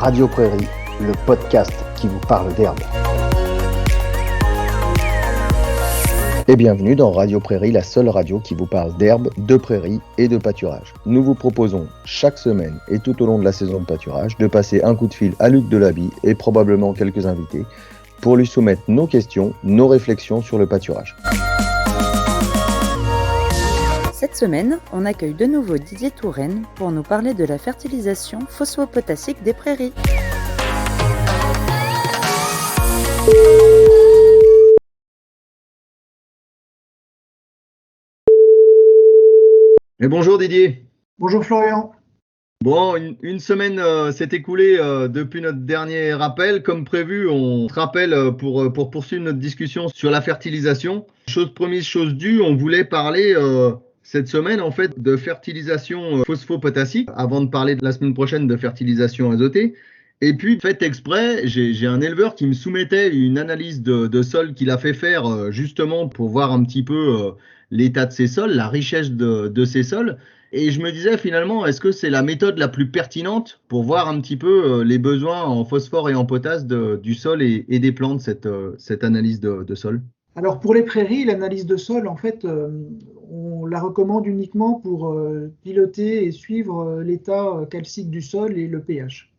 Radio Prairie, le podcast qui vous parle d'herbe. Et bienvenue dans Radio Prairie, la seule radio qui vous parle d'herbe, de prairie et de pâturage. Nous vous proposons chaque semaine et tout au long de la saison de pâturage de passer un coup de fil à Luc Delaby et probablement quelques invités pour lui soumettre nos questions, nos réflexions sur le pâturage. Cette semaine, on accueille de nouveau Didier Touraine pour nous parler de la fertilisation phosphopotassique des prairies. Et bonjour Didier. Bonjour Florian. Bon, une semaine s'est écoulée depuis notre dernier rappel. Comme prévu, on se rappelle pour poursuivre notre discussion sur la fertilisation. Chose promise, chose due, on voulait parler cette semaine en fait de fertilisation phosphopotassique avant de parler de la semaine prochaine de fertilisation azotée. Et puis, fait exprès, j'ai un éleveur qui me soumettait une analyse de sol qu'il a fait faire justement pour voir un petit peu l'état de ses sols, la richesse de ses sols. Et je me disais finalement, est-ce que c'est la méthode la plus pertinente pour voir un petit peu les besoins en phosphore et en potasse du sol et des plantes, cette analyse de sol? Alors pour les prairies, l'analyse de sol, en fait, on la recommande uniquement pour piloter et suivre l'état calcique du sol et le pH.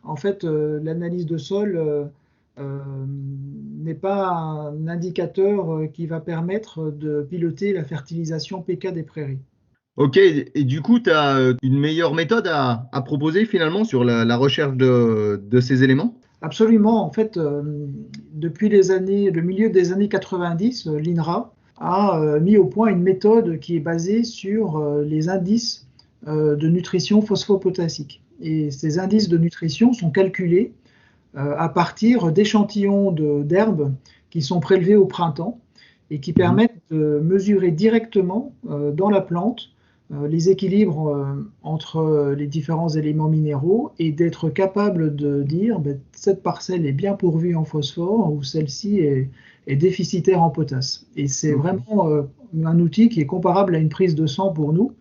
En fait, l'analyse de sol n'est pas un indicateur qui va permettre de piloter la fertilisation PK des prairies. Ok, et du coup, tu as une meilleure méthode à proposer finalement sur la recherche de ces éléments? Absolument. En fait, depuis le milieu des années 90, l'INRA a mis au point une méthode qui est basée sur les indices de nutrition phosphopotassique. Et ces indices de nutrition sont calculés à partir d'échantillons d'herbes qui sont prélevés au printemps et qui permettent de mesurer directement dans la plante les équilibres entre les différents éléments minéraux et d'être capable de dire cette parcelle est bien pourvue en phosphore ou celle-ci est déficitaire en potasse. Et c'est vraiment un outil qui est comparable à une prise de sang pour nous.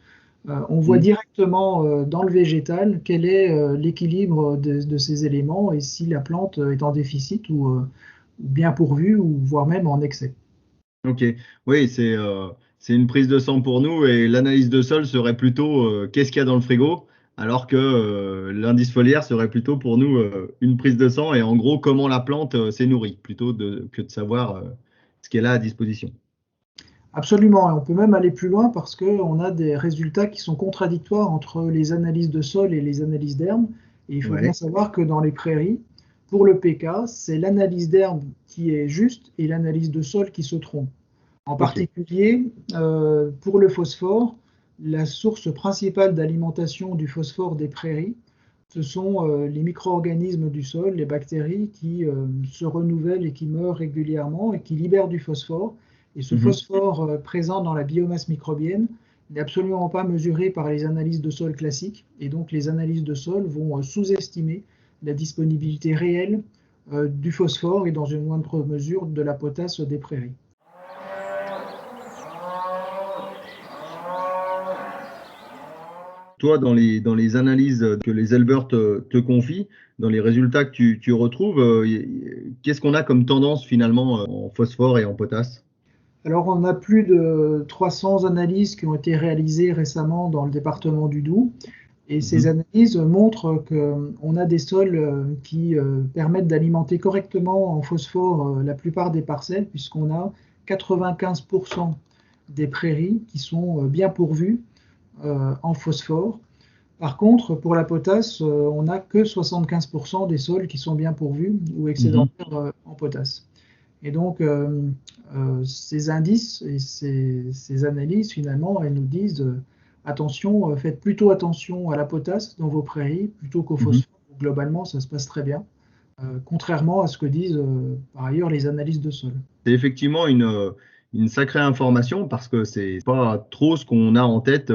On voit directement dans le végétal quel est l'équilibre de ces éléments et si la plante est en déficit ou bien pourvue ou voire même en excès. Ok, oui, c'est une prise de sang pour nous et l'analyse de sol serait plutôt qu'est-ce qu'il y a dans le frigo, alors que l'indice foliaire serait plutôt pour nous une prise de sang et en gros comment la plante s'est nourrie, plutôt que de savoir ce qu'elle a à disposition. Absolument, et on peut même aller plus loin parce qu'on a des résultats qui sont contradictoires entre les analyses de sol et les analyses d'herbe. Et il faut bien savoir que dans les prairies, pour le PK, c'est l'analyse d'herbe qui est juste et l'analyse de sol qui se trompe. En particulier, pour le phosphore, la source principale d'alimentation du phosphore des prairies, ce sont les micro-organismes du sol, les bactéries qui se renouvellent et qui meurent régulièrement et qui libèrent du phosphore. Et ce phosphore présent dans la biomasse microbienne n'est absolument pas mesuré par les analyses de sol classiques. Et donc les analyses de sol vont sous-estimer la disponibilité réelle du phosphore et dans une moindre mesure de la potasse des prairies. Toi, dans les analyses que les éleveurs te confient, dans les résultats que tu retrouves, qu'est-ce qu'on a comme tendance finalement en phosphore et en potasse? Alors, on a plus de 300 analyses qui ont été réalisées récemment dans le département du Doubs. Et ces analyses montrent qu'on a des sols qui permettent d'alimenter correctement en phosphore la plupart des parcelles, puisqu'on a 95% des prairies qui sont bien pourvues en phosphore. Par contre, pour la potasse, on n'a que 75% des sols qui sont bien pourvus ou excédentaires en potasse. Et donc, ces indices et ces analyses, finalement, elles nous disent attention, faites plutôt attention à la potasse dans vos prairies plutôt qu'au phosphore. Globalement, ça se passe très bien, contrairement à ce que disent par ailleurs les analyses de sol. C'est effectivement une sacrée information parce que c'est pas trop ce qu'on a en tête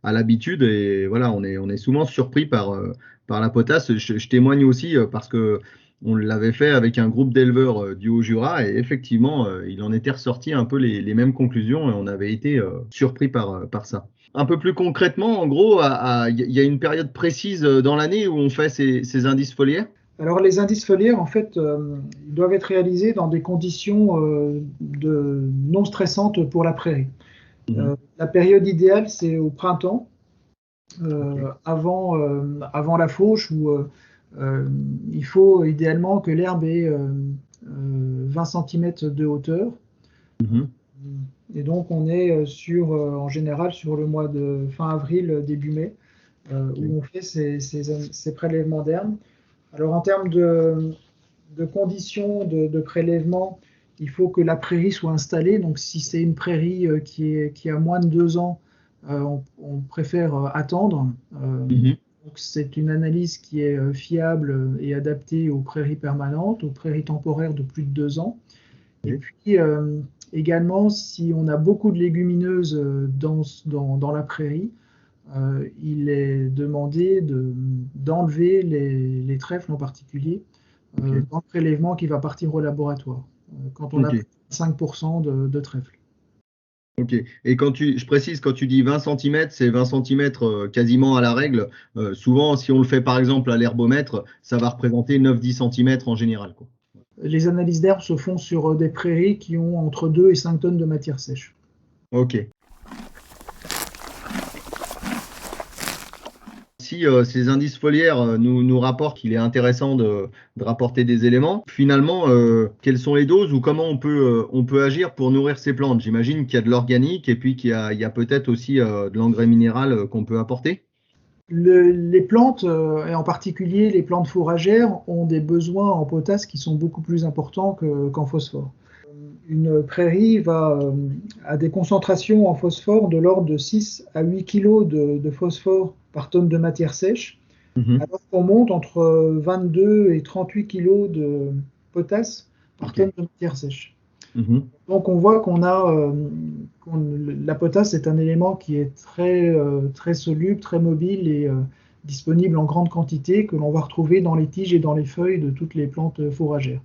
à l'habitude et voilà, on est souvent surpris par la potasse. Je témoigne aussi parce que On l'avait fait avec un groupe d'éleveurs du Haut-Jura et effectivement, il en était ressorti un peu les mêmes conclusions et on avait été surpris par ça. Un peu plus concrètement, en gros, il y a une période précise dans l'année où on fait ces indices foliaires? Alors les indices foliaires, en fait, ils doivent être réalisés dans des conditions non stressantes pour la prairie. La période idéale, c'est au printemps, avant la fauche, où il faut idéalement que l'herbe ait 20 cm de hauteur. Et donc on est en général sur le mois de fin avril, début mai, où on fait ces prélèvements d'herbe. Alors en termes de conditions de prélèvement, il faut que la prairie soit installée. Donc si c'est une prairie qui a moins de 2 ans, on préfère attendre. Donc c'est une analyse qui est fiable et adaptée aux prairies permanentes, aux prairies temporaires de plus de 2 ans. Et puis également, si on a beaucoup de légumineuses dans la prairie, il est demandé d'enlever les trèfles en particulier dans le prélèvement qui va partir au laboratoire quand on a 5% de trèfle. Ok. Et je précise, quand tu dis 20 cm, c'est 20 cm quasiment à la règle. Souvent, si on le fait par exemple à l'herbomètre, ça va représenter 9-10 cm en général, quoi. Les analyses d'herbe se font sur des prairies qui ont entre 2 et 5 tonnes de matière sèche. Ok. Si ces indices foliaires nous rapportent qu'il est intéressant de rapporter des éléments, finalement, quelles sont les doses ou comment on peut agir pour nourrir ces plantes? J'imagine qu'il y a de l'organique et puis qu'il y a peut-être aussi de l'engrais minéral qu'on peut apporter. Les plantes, et en particulier les plantes fourragères, ont des besoins en potasse qui sont beaucoup plus importants qu'en phosphore. Une prairie a des concentrations en phosphore de l'ordre de 6 à 8 kg de phosphore par tonne de matière sèche, alors qu'on monte entre 22 et 38 kg de potasse par tonne de matière sèche. Donc on voit la potasse est un élément qui est très soluble, très mobile et disponible en grande quantité, que l'on va retrouver dans les tiges et dans les feuilles de toutes les plantes fourragères.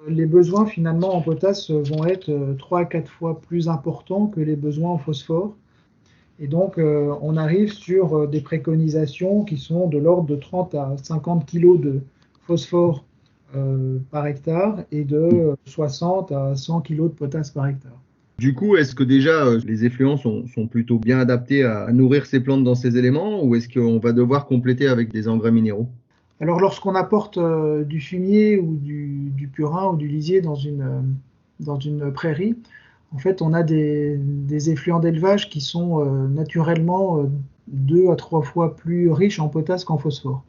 Les besoins finalement en potasse vont être 3 à 4 fois plus importants que les besoins en phosphore. Et donc on arrive sur des préconisations qui sont de l'ordre de 30 à 50 kg de phosphore par hectare et de 60 à 100 kg de potasse par hectare. Du coup, est-ce que déjà les effluents sont plutôt bien adaptés à nourrir ces plantes dans ces éléments ou est-ce qu'on va devoir compléter avec des engrais minéraux? Alors lorsqu'on apporte du fumier ou du purin ou du lisier dans une prairie, en fait on a des effluents d'élevage qui sont naturellement 2 à 3 fois plus riches en potasse qu'en phosphore.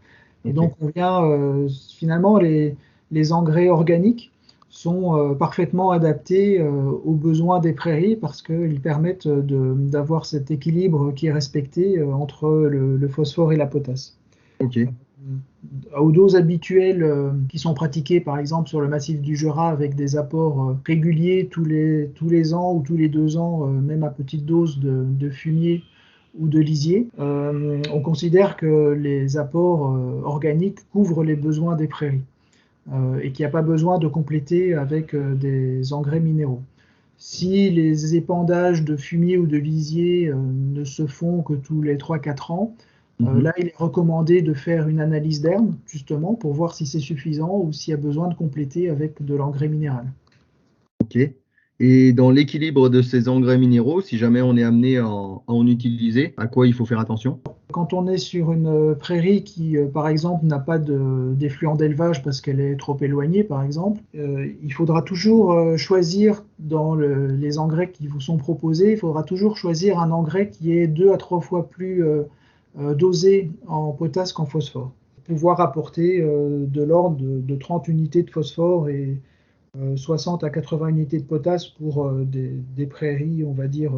Et donc on vient finalement les engrais organiques sont parfaitement adaptés aux besoins des prairies parce qu'ils permettent d'avoir cet équilibre qui est respecté entre le phosphore et la potasse. Aux doses habituelles qui sont pratiquées par exemple sur le massif du Jura avec des apports réguliers tous les ans ou tous les 2 ans, même à petite dose de fumier ou de lisier, on considère que les apports organiques couvrent les besoins des prairies et qu'il n'y a pas besoin de compléter avec des engrais minéraux. Si les épandages de fumier ou de lisier ne se font que tous les 3-4 ans, là, il est recommandé de faire une analyse d'herbe, justement, pour voir si c'est suffisant ou s'il y a besoin de compléter avec de l'engrais minéral. Ok. Et dans l'équilibre de ces engrais minéraux, si jamais on est amené à en utiliser, à quoi il faut faire attention? Quand on est sur une prairie qui, par exemple, n'a pas d'effluent d'élevage parce qu'elle est trop éloignée, par exemple, il faudra toujours choisir dans les engrais qui vous sont proposés, il faudra toujours choisir un engrais qui est 2 à 3 fois plus dosé en potasse qu'en phosphore. Pouvoir apporter de l'ordre de 30 unités de phosphore et 60 à 80 unités de potasse pour des prairies, on va dire,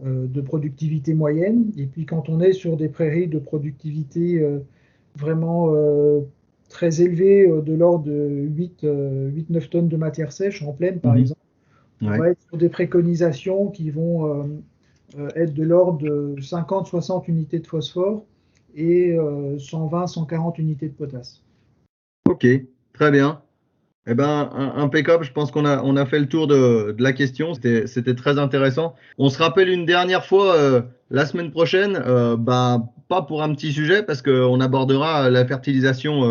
de productivité moyenne. Et puis quand on est sur des prairies de productivité vraiment très élevée, de l'ordre de 8-9 tonnes de matière sèche en plaine, par exemple, on va être sur des préconisations qui vont être de l'ordre de 50-60 unités de phosphore et 120-140 unités de potasse. Ok, Très bien. Eh ben, impeccable. Je pense qu'on a fait le tour de la question. C'était très intéressant. On se rappelle une dernière fois la semaine prochaine, pas pour un petit sujet, parce qu'on abordera la fertilisation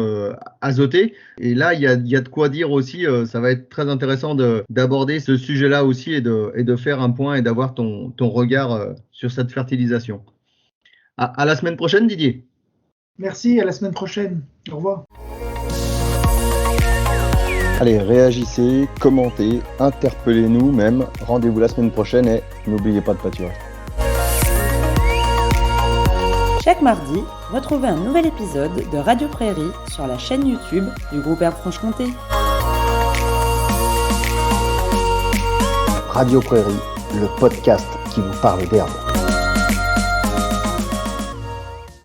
azotée. Et là, il y a de quoi dire aussi. Ça va être très intéressant d'aborder ce sujet-là aussi et de faire un point et d'avoir ton regard sur cette fertilisation. À la semaine prochaine, Didier. Merci, à la semaine prochaine. Au revoir. Allez, réagissez, commentez, interpellez-nous même. Rendez-vous la semaine prochaine et n'oubliez pas de pâturer. Chaque mardi, retrouvez un nouvel épisode de Radio Prairie sur la chaîne YouTube du groupe Herbes Franche-Comté. Radio Prairie, le podcast qui vous parle d'herbe.